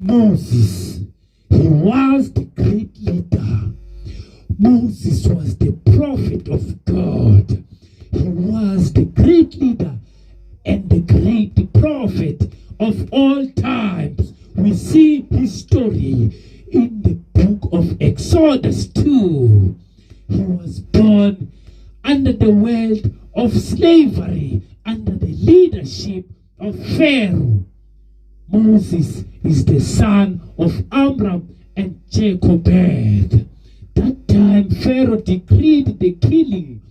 Moses, he was the great leader. Moses was the prophet of God. He was the great leader and the great prophet of all times. We see his story in the book of Exodus 2. He was born under the world of slavery, under the leadership of Pharaoh. Moses is the son of Amram and Jochebed. That time Pharaoh decreed the killing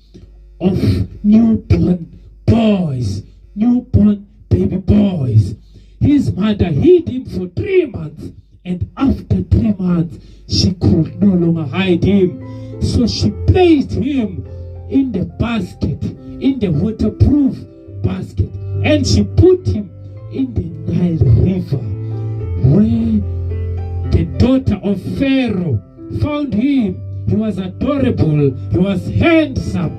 of newborn boys, newborn baby boys. His mother hid him for 3 months, and after 3 months she could no longer hide him. So she placed him in the basket, in the waterproof basket, and she put him in the Nile River, where the daughter of Pharaoh found him. He was adorable, he was handsome.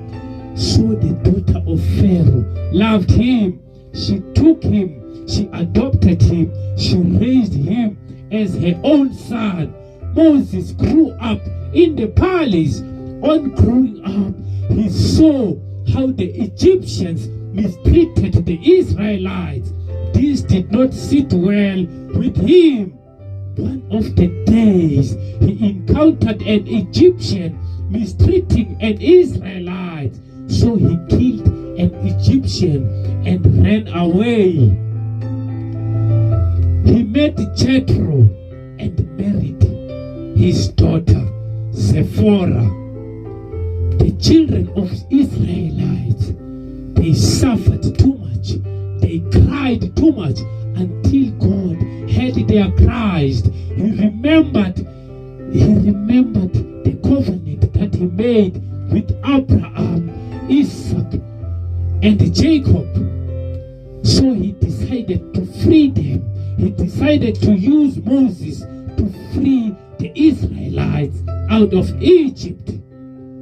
So the daughter of Pharaoh loved him. She took him, she adopted him, she raised him as her own son. Moses grew up in the palace. On growing up, he saw how the Egyptians mistreated the Israelites. This did not sit well with him. One of the days, he encountered an Egyptian mistreating an Israelite. So he killed an Egyptian and ran away. He met Jethro and married his daughter Zipporah. The children of Israelites, they suffered too much. They cried too much until God heard their cries. He remembered the covenant that he made with Abraham, Isaac, and Jacob. So he decided to free them. He decided to use Moses to free the Israelites out of Egypt.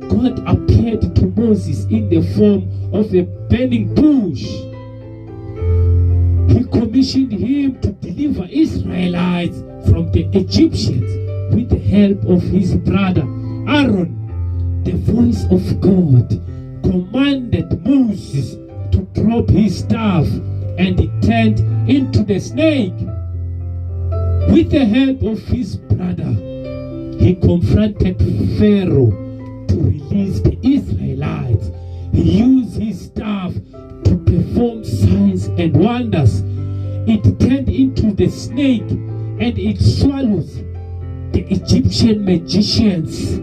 God appeared to Moses in the form of a burning bush. He commissioned him to deliver Israelites from the Egyptians with the help of his brother Aaron. The voice of God commanded Moses to drop his staff, and it turned into the snake. With the help of his brother, he confronted Pharaoh to release the Israelites. He used his staff to perform signs and wonders. It turned into the snake, and it swallows the Egyptian magicians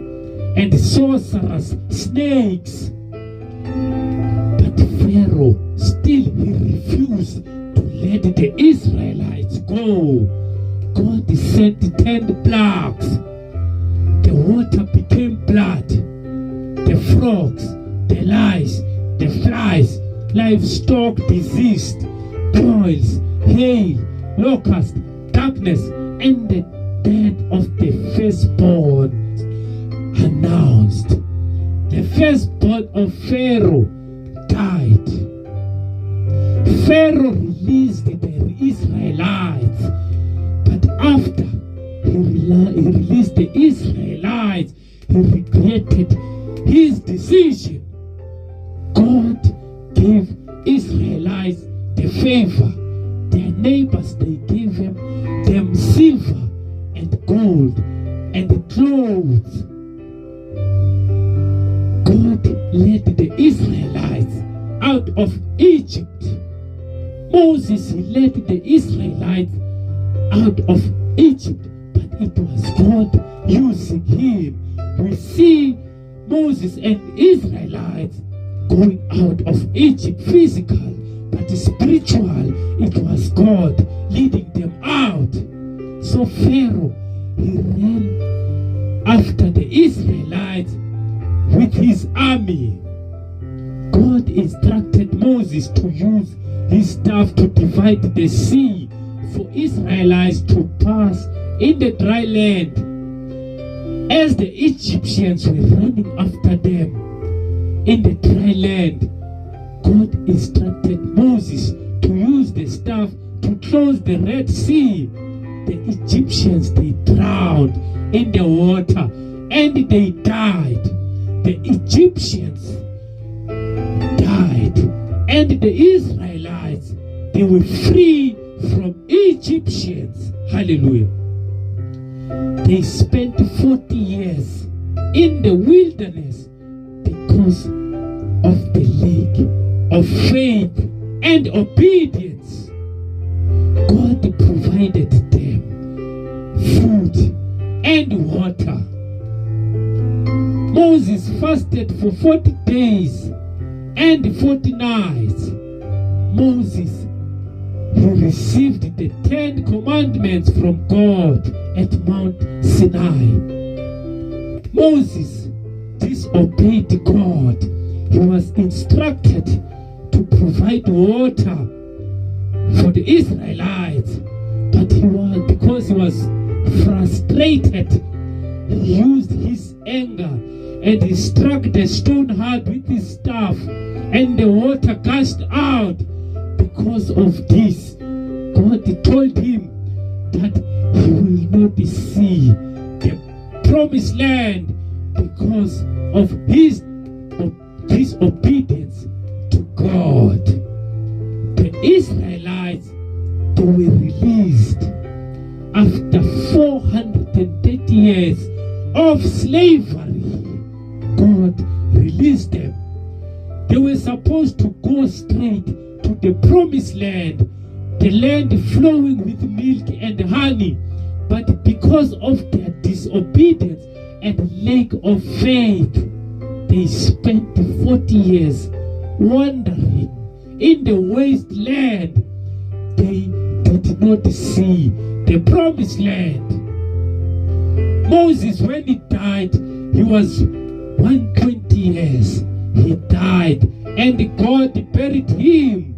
and sorcerers, snakes. But Pharaoh still he refused to let the Israelites go. God sent 10 plagues. The water became blood. The frogs, the lice, the flies, livestock diseased, boils, hail, locusts, darkness, and the death of the firstborn announced. The firstborn of Pharaoh died. Pharaoh released the Israelites, but after he released the Israelites, he regretted his decision. God gave Israelites the favor. Their neighbors, they gave them silver and gold and clothes. God led the Israelites out of Egypt. Moses led the Israelites out of Egypt, but it was God using him. We see Moses and Israelites going out of Egypt physical, but spiritual, it was God leading them out. So Pharaoh, he ran after the Israelites with his army. God instructed Moses to use his staff to divide the sea for Israelites to pass in the dry land. As the Egyptians were running after them in the dry land, God instructed Moses to use the staff to close the Red Sea. the Egyptians, they drowned in the water and they died. The Egyptians died and the Israelites, they were free from Egyptians. Hallelujah. They spent 40 years in the wilderness because of the lack of faith and obedience. God provided them food and water. Moses fasted for 40 days and 40 nights. Moses, he received the 10 commandments from God at Mount Sinai. Moses disobeyed God. He was instructed to provide water for the Israelites, but because he was frustrated, he used his anger and he struck the stone hard with his staff, and the water gushed out. Because of this, God told him that he will not see the promised land because of his disobedience to God. The Israelites, they were released after 430 years of slavery. God released them. They were supposed to go straight to the promised land, the land flowing with milk and honey. But because of their disobedience and lack of faith, they spent 40 years wandering in the wasteland. They did not see the promised land. Moses, when he died, he was 120 years. He died and God buried him.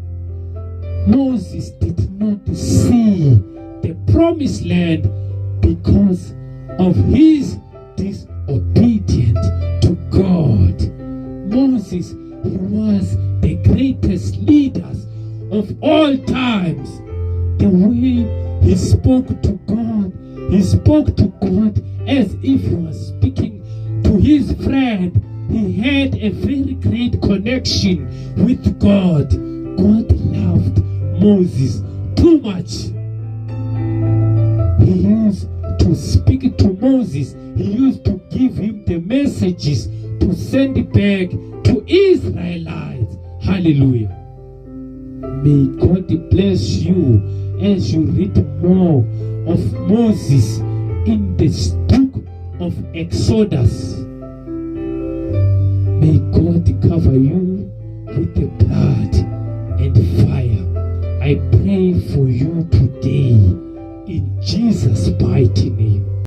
Moses did not see the promised land because of his disobedience to God. Moses, he was the greatest leader of all times. The way he spoke to God, he spoke to God as if he was speaking to his friend. He had a very great connection with God. God loved Moses too much. He used to speak to Moses. He used to give him the messages to send back to Israelites. Hallelujah. May God bless you as you read more of Moses in this book of Exodus. May God cover you with the blood and fire. I pray for you today in Jesus' mighty name.